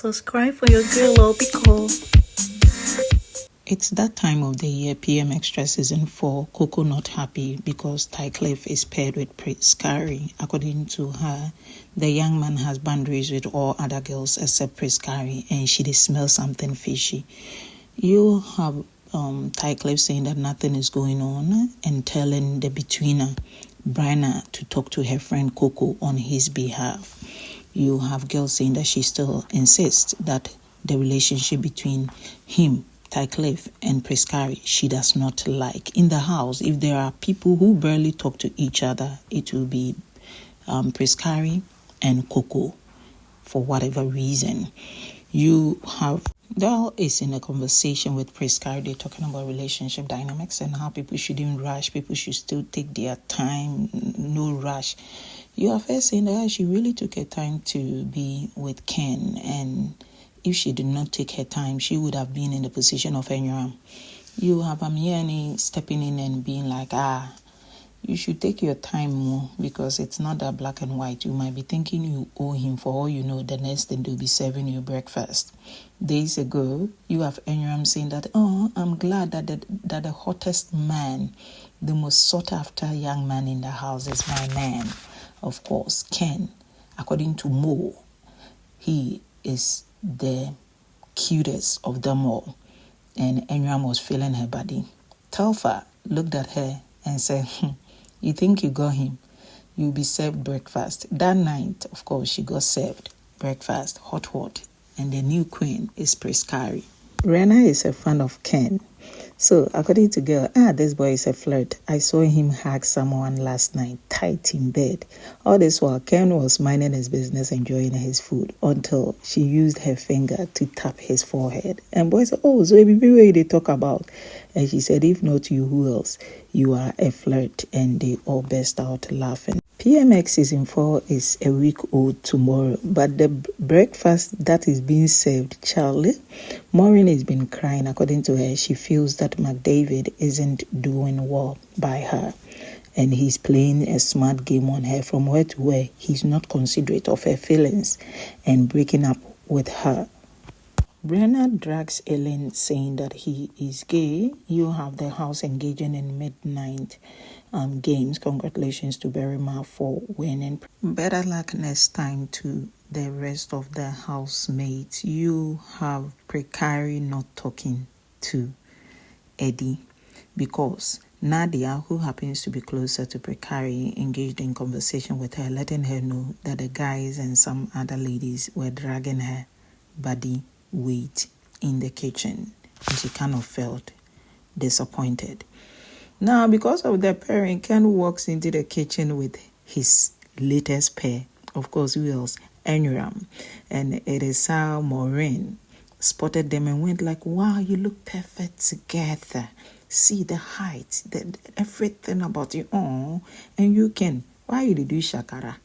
Subscribe for your girl because it's that time of the year, PMX4 season 4. Coco not happy because Tyclev is paired with Prince Carrie. According to her, the young man has boundaries with all other girls except Prince Carrie, and she did smell something fishy. You have Tyclev saying that nothing is going on and telling the betweener, Bryna, to talk to her friend Coco on his behalf. You have girls saying that she still insists that the relationship between him, Tyclev, and Prescari, she does not like. In the house, if there are people who barely talk to each other, it will be Prescari and Coco for whatever reason. You have Dal is in a conversation with Prescari. They're talking about relationship dynamics and how people shouldn't rush. People should still take their time, no rush. You are first saying that she really took her time to be with Ken, and if she did not take her time, she would have been in the position of Enyram. You have Amiani stepping in and being like, you should take your time more because it's not that black and white. You might be thinking you owe him. For all you know, the next thing they'll be serving you breakfast. Days ago, you have Enyram saying that, I'm glad that the hottest man, the most sought after young man in the house is my man. Of course, Ken, according to Mo, he is the cutest of them all. And Enyram was feeling her body. Telfa looked at her and said, you think you got him? You'll be served breakfast. That night, of course, she got served breakfast, hot. And the new queen is Prescari. Rena is a fan of Ken. So, according to girl, this boy is a flirt. I saw him hug someone last night, tight in bed. All this while, Ken was minding his business, enjoying his food, until she used her finger to tap his forehead. And boy said, so everywhere they talk about. And she said, if not you, who else? You are a flirt. And they all burst out laughing. PMX season 4 is a week old tomorrow, but the breakfast that is being served, Charlie, Maureen has been crying. According to her, she feels that McDavid isn't doing well by her, and he's playing a smart game on her from where to where. He's not considerate of her feelings and breaking up with her. Brenna drags Ellen saying that he is gay. You have the house engaging in midnight games. Congratulations to Berrima for winning. Better luck next time to the rest of the housemates. You have Precari not talking to Eddie because Nadia, who happens to be closer to Precari, engaged in conversation with her, letting her know that the guys and some other ladies were dragging her body weight in the kitchen, and she kind of felt disappointed. Now, because of the pairing, Ken walks into the kitchen with his latest pair. Of course, who else? Enyram. And it is how Maureen spotted them and went like, wow, you look perfect together. See the height, everything about you. And you can. Why you do shakara?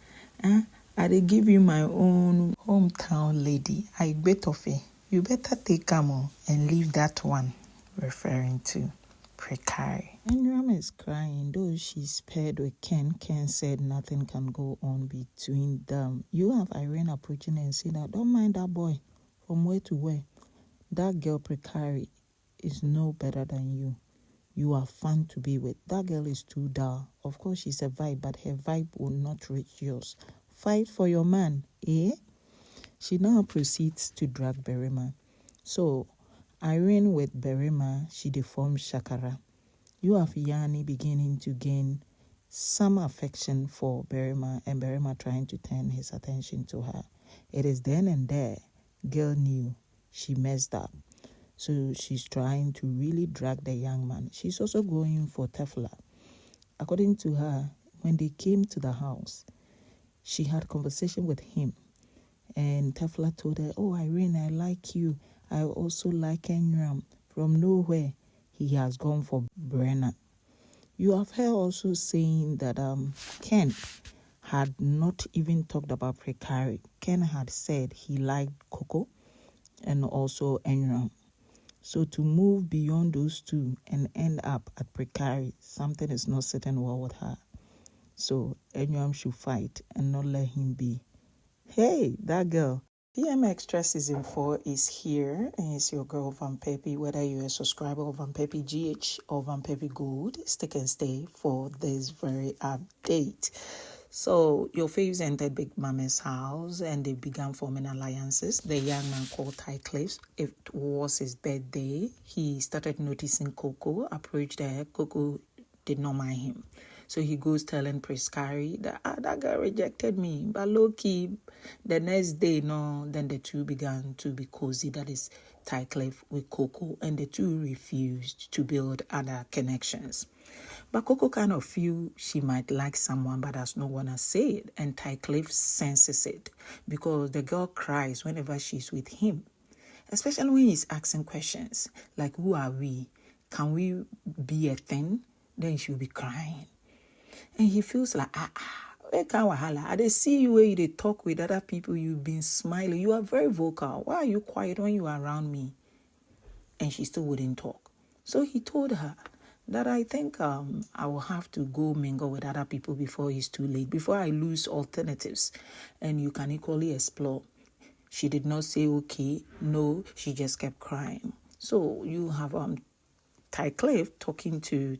I dey give you my own hometown lady. I bet of it. You better take Camo and leave that one, referring to Precari. Enyram is crying, though she's paired with Ken. Ken said nothing can go on between them. You have Irene approaching and saying that, don't mind that boy from where to where. That girl Precari is no better than you. You are fun to be with. That girl is too dull. Of course, she's a vibe, but her vibe will not reach yours. Fight for your man, eh? She now proceeds to drag Berrima. So, Irene with Berrima, she deforms Shakara. You have Yanni beginning to gain some affection for Berrima, and Berrima trying to turn his attention to her. It is then and there, girl knew she messed up. So, she's trying to really drag the young man. She's also going for Tefla. According to her, when they came to the house, she had conversation with him. And Tefla told her, Irene, I like you. I also like Enyram. From nowhere, he has gone for Brenna. You have her also saying that Ken had not even talked about Precari. Ken had said he liked Coco and also Enyram. So to move beyond those two and end up at Precari, something is not sitting well with her. So Enyram should fight and not let him be. Hey, that girl. PMX4 Season 4 is here, and it's your girl Vanperpy. Whether you're a subscriber of VanperpyGH or VanperpyGold, stick and stay for this very update. So, your faves entered Big Mama's house and they began forming alliances. The young man called Tyclev, it was his birthday. He started noticing Coco, approached her. Coco did not mind him. So he goes telling Prescari that that guy rejected me. But low-key, the next day, then the two began to be cozy. That is Tyclev with Coco. And the two refused to build other connections. But Coco kind of feel she might like someone, but does not want to say it. And Tyclev senses it because the girl cries whenever she's with him. Especially when he's asking questions like, who are we? Can we be a thing? Then she'll be crying. And he feels like, I they see you where they talk with other people, you've been smiling. You are very vocal. Why are you quiet when you are around me? And she still wouldn't talk. So he told her that I think I will have to go mingle with other people before it's too late, before I lose alternatives. And you can equally explore. She did not say okay, no, she just kept crying. So you have Tyclev talking to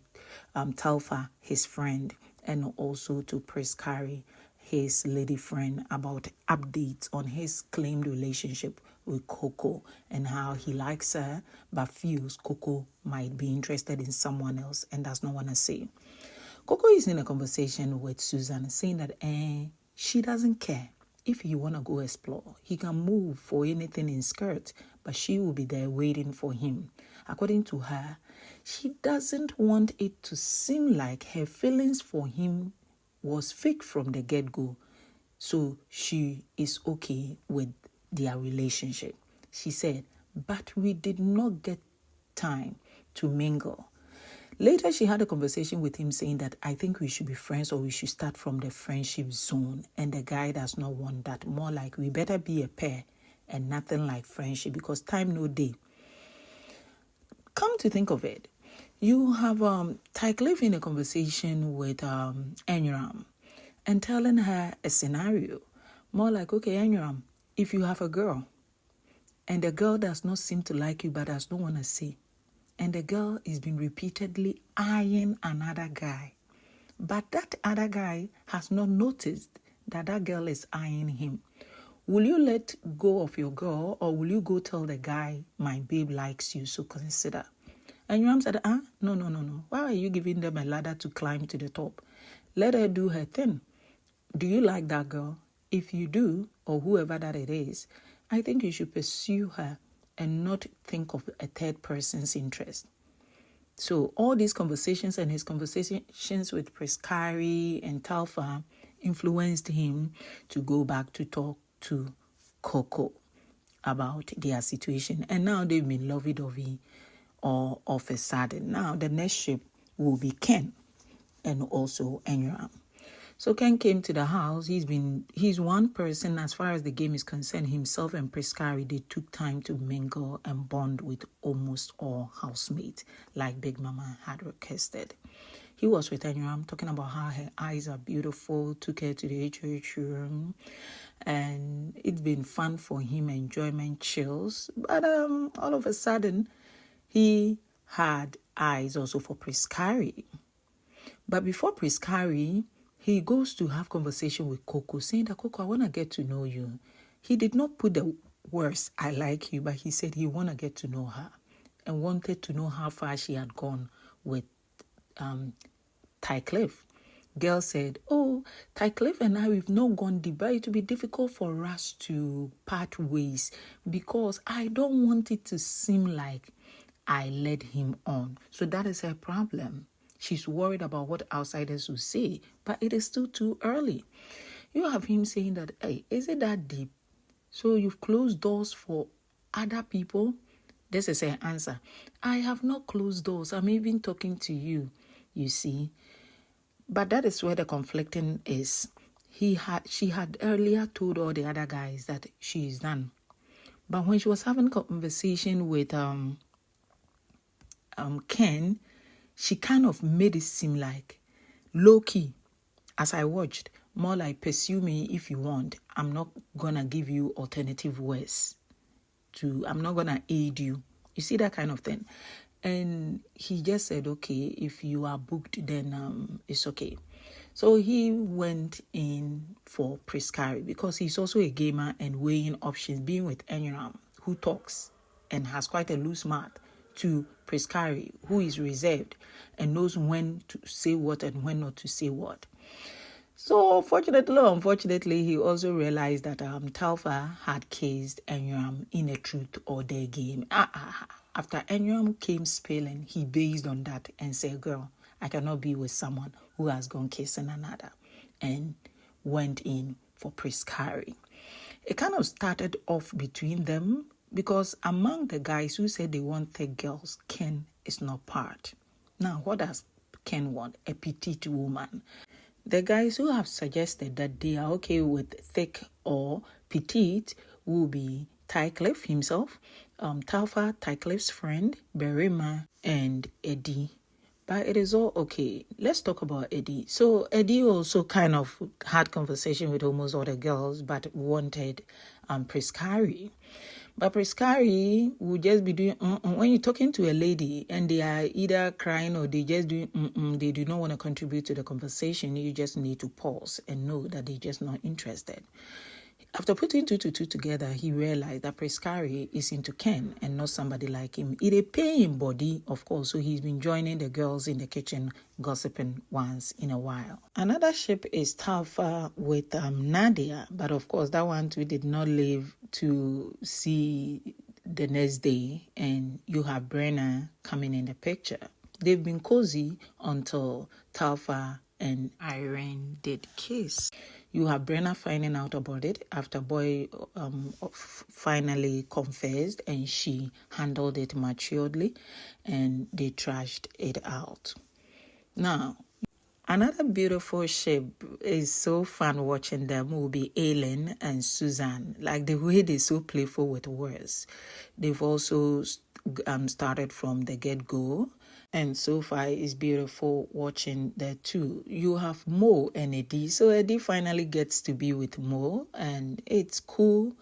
Telfa, his friend, and also to Prescari, his lady friend, about updates on his claimed relationship with Coco and how he likes her but feels Coco might be interested in someone else and does not want to say. Coco is in a conversation with Susan saying that she doesn't care. If he want to go explore, he can move for anything in skirt, but she will be there waiting for him. According to her, she doesn't want it to seem like her feelings for him was fake from the get-go. So she is okay with their relationship. She said, but we did not get time to mingle. Later, she had a conversation with him saying that I think we should be friends or we should start from the friendship zone. And the guy does not want that. More like we better be a pair and nothing like friendship because time no day. Come to think of it, you have Tyclev in a conversation with Enyram and telling her a scenario. More like, okay, Enyram, if you have a girl and the girl does not seem to like you but does not want to say, and the girl is been repeatedly eyeing another guy, but that other guy has not noticed that that girl is eyeing him, will you let go of your girl or will you go tell the guy, my babe likes you, so consider? And Ram said, no. Why are you giving them a ladder to climb to the top? Let her do her thing. Do you like that girl? If you do, or whoever that it is, I think you should pursue her and not think of a third person's interest. So all these conversations and his conversations with Prescari and Telfa influenced him to go back to talk to Coco about their situation. And now they've been lovey-dovey all of a sudden. Now the next ship will be Ken and also Enyram. So Ken came to the house. He's one person as far as the game is concerned. Himself and Prescari, they took time to mingle and bond with almost all housemates, like Big Mama had requested. He was with Enyram talking about how her eyes are beautiful, took her to the HOH room, and it's been fun for him, enjoyment, chills. But all of a sudden, he had eyes also for Prescari. But before Prescari, he goes to have conversation with Coco, saying that, Coco, I want to get to know you. He did not put the words, I like you, but he said he want to get to know her and wanted to know how far she had gone with Tyclev. Girl said, Tyclev and I, we've not gone deep, but it will be difficult for us to part ways because I don't want it to seem like I led him on. So that is her problem. She's worried about what outsiders will say, but it is still too early. You have him saying that, hey, is it that deep? So you've closed doors for other people? This is her answer. I have not closed doors. I'm even talking to you, you see. But that is where the conflicting is. She had earlier told all the other guys that she is done. But when she was having conversation with Ken, she kind of made it seem like low-key, as I watched, More like, pursue me if you want. I'm not gonna give you alternative ways. I'm not gonna aid you. You see that kind of thing. And he just said, okay, if you are booked, then it's okay. So he went in for Prescari because he's also a gamer and weighing options, being with Enyram, who talks and has quite a loose mouth, to Prescari, who is reserved and knows when to say what and when not to say what. So fortunately or unfortunately, he also realized that Talfa had cased Enyram in a truth or dare game. After Enyram came spilling, he based on that and said, girl, I cannot be with someone who has gone kissing another, and went in for Prescari. It kind of started off between them because among the guys who said they want thick girls, Ken is not part. Now, what does Ken want? A petite woman. The guys who have suggested that they are okay with thick or petite will be Tyclev himself, Talfa, Tyclev's friend, Berima, and Eddie. But it is all okay. Let's talk about Eddie. So Eddie also kind of had conversation with almost all the girls, but wanted Prescari. But Prescari would just be doing when you're talking to a lady and they are either crying or they just doing they do not want to contribute to the conversation. You just need to pause and know that they're just not interested. After putting 2 to 2 together, he realized that Prescari is into Ken and not somebody like him. It a paying body, of course, so he's been joining the girls in the kitchen, gossiping once in a while. Another ship is Talfa with Nadia, but of course that one too did not live to see the next day, and you have Brenna coming in the picture. They've been cozy until Talfa and Irene did kiss. You have Brenna finding out about it after Boy finally confessed, and she handled it maturely, and they trashed it out. Now, another beautiful ship is so fun watching them will be Aileen and Suzanne. Like the way they're so playful with words. They've also started from the get-go. And so far, it's beautiful watching the two. You have Mo and Eddie. So Eddie finally gets to be with Mo, and it's cool.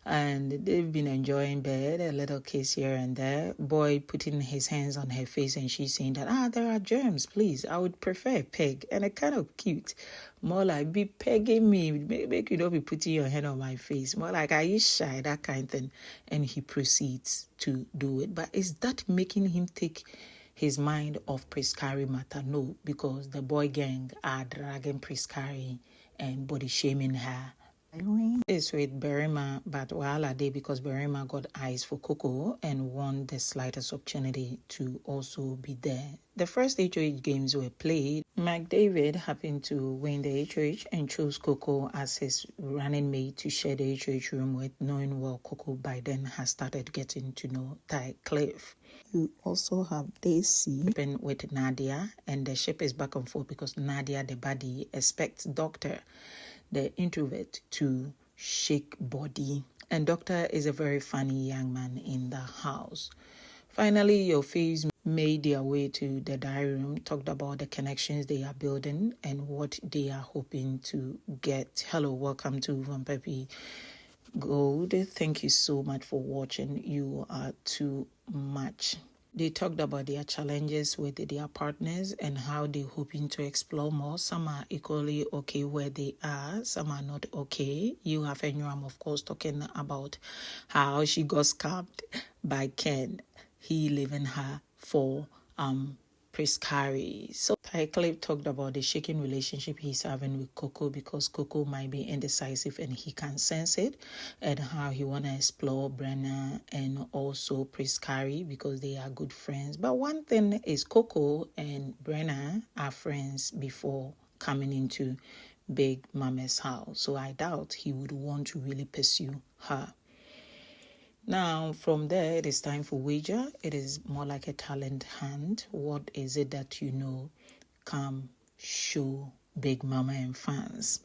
And they've been enjoying bed, a little kiss here and there. Boy putting his hands on her face, and she's saying that, there are germs, please. I would prefer a peg. And it's kind of cute. More like, be pegging me. Make you not be putting your hand on my face. More like, are you shy? That kind of thing. And he proceeds to do it. But is that making him take his mind off Prescari matter? No, because the boy gang are dragging Prescari and body shaming her. Irene is with Berima, but Wahala Day because Berima got eyes for Coco and won the slightest opportunity to also be there. The first HOH games were played. McDavid happened to win the HOH and chose Coco as his running mate to share the HOH room with, knowing well Coco by then has started getting to know Tyclev. You also have Daisy with Nadia, and the ship is back and forth because Nadia, the body, expects Doctor, the introvert, to shake body. And Doctor is a very funny young man in the house. Finally, your faves made their way to the diary room, talked about the connections they are building and what they are hoping to get. Hello, welcome to VanperpyGold. Thank you so much for watching. You are too much. They talked about their challenges with their partners and how they're hoping to explore more. Some are equally okay where they are. Some are not okay. You have Enyram, of course, talking about how she got scammed by Ken. He leaving her for Prescari. So Tyclev talked about the shaking relationship he's having with Coco because Coco might be indecisive and he can sense it, and how he want to explore Brenna and also Prescari because they are good friends. But one thing is Coco and Brenna are friends before coming into Big Mama's house. So I doubt he would want to really pursue her. Now, from there, it is time for wager. It is more like a talent hunt. What is it that you know? Come show Big Mama and fans.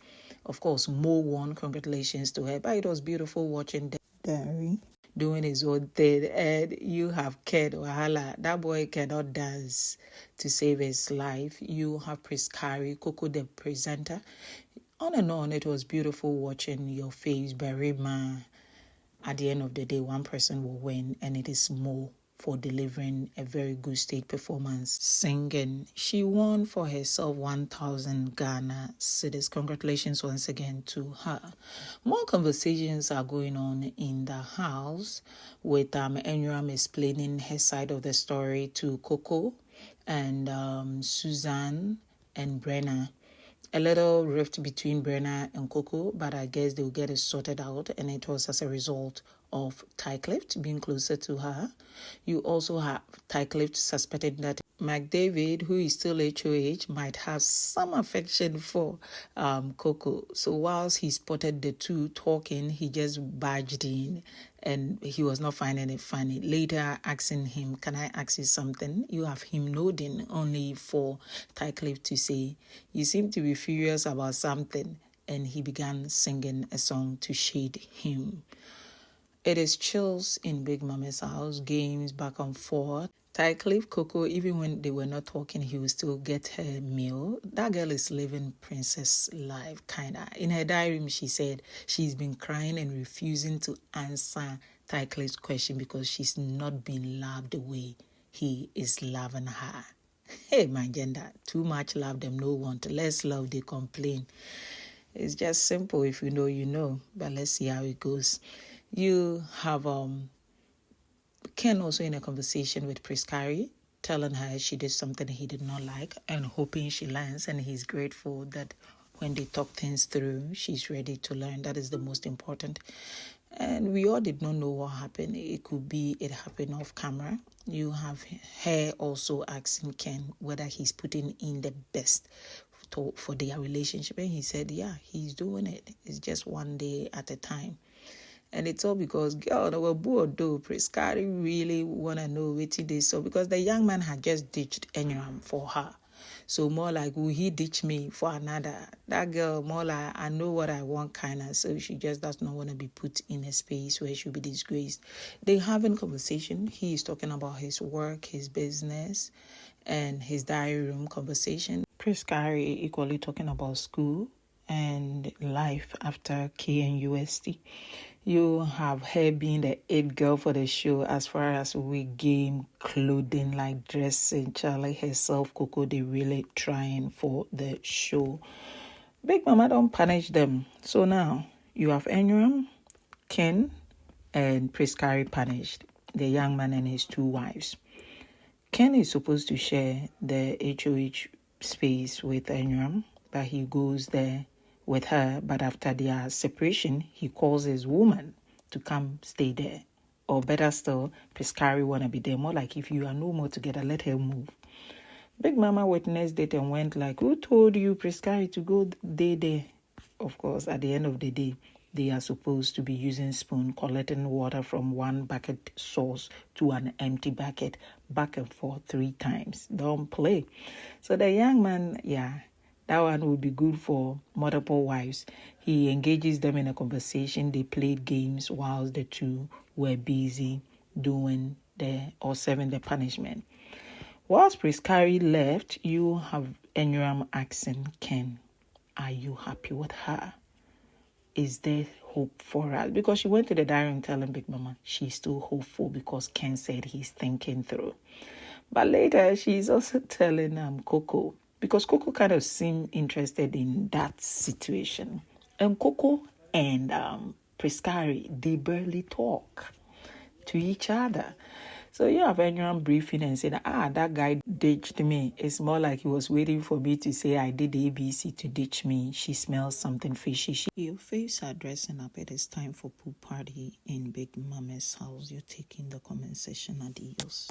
Of course, Mo won. Congratulations to her. But it was beautiful watching Derry doing his own thing. And you have Ken Wahala. That boy cannot dance to save his life. You have Prescari, Coco the presenter. On and on, it was beautiful watching your face, Barima. At the end of the day, one person will win, and it is Mo for delivering a very good stage performance singing. She won for herself 1,000 Ghana cedis. Congratulations once again to her. More conversations are going on in the house with Enyram explaining her side of the story to Coco and Suzanne and Brenna. A little rift between Brenna and Coco, but I guess they'll get it sorted out, and it was as a result of Tyclev being closer to her. You also have Tyclev suspected that McDavid, who is still HOH, might have some affection for Coco. So whilst he spotted the two talking, he just barged in and he was not finding it funny. Later asking him, "Can I ask you something?" You have him nodding, only for Tyclev to say, "You seem to be furious about something." And he began singing a song to shade him. It is chills in Big Mama's house, games back and forth. Tyclev, Coco, even when they were not talking, he would still get her meal. That girl is living princess life, kinda. In her diary, she said she's been crying and refusing to answer Tyclev's question because she's not been loved the way he is loving her. Hey, my gender, too much love them no want. Less love, they complain. It's just simple. If you know, you know. But let's see how it goes. You have Ken also in a conversation with Priscari, telling her she did something he did not like and hoping she learns, and he's grateful that when they talk things through, she's ready to learn. That is the most important. And we all did not know what happened. It could be it happened off camera. You have her also asking Ken whether he's putting in the best for their relationship, and he said, yeah, he's doing it. It's just one day at a time. And it's all because, girl, they were bored though. Priscari really want to know what it is. So because the young man had just ditched Enyram for her. So more like, will he ditch me for another? That girl, more like, I know what I want kind of. So she just does not want to be put in a space where she'll be disgraced. They having conversation. He is talking about his work, his business, and his diary room conversation. Priscari equally talking about school and life after KNUST. You have her being the it girl for the show as far as wig game, clothing, like dressing. Charlie herself, Coco, they really trying for the show. Big Mama don't punish them. So now you have Enyram, Ken, and Priscari punished, the young man and his two wives. Ken is supposed to share the HOH space with Enyram, but he goes there with her, but after their separation, he calls his woman to come stay there. Or better still, Priscari want to be there. More like, if you are no more together, let her move. Big Mama witnessed it and went like, who told you, Priscari, to go there? Of course, at the end of the day, they are supposed to be using spoon, collecting water from one bucket source to an empty bucket, back and forth 3 times. Don't play. So the young man, that one would be good for multiple wives. He engages them in a conversation. They played games whilst the two were busy doing serving the punishment. Whilst Priscari left, you have Enyram asking Ken, are you happy with her? Is there hope for us? Because she went to the diary and telling Big Mama she's still hopeful because Ken said he's thinking through. But later, she's also telling Coco, because Coco kind of seemed interested in that situation. And Coco and Priscari, they barely talk to each other. So you have Enyram briefing and saying, that guy ditched me. It's more like he was waiting for me to say I did ABC to ditch me. She smells something fishy. Your faves are dressing up. It is time for pool party in Big Mama's house. You're taking the comment section. Adios.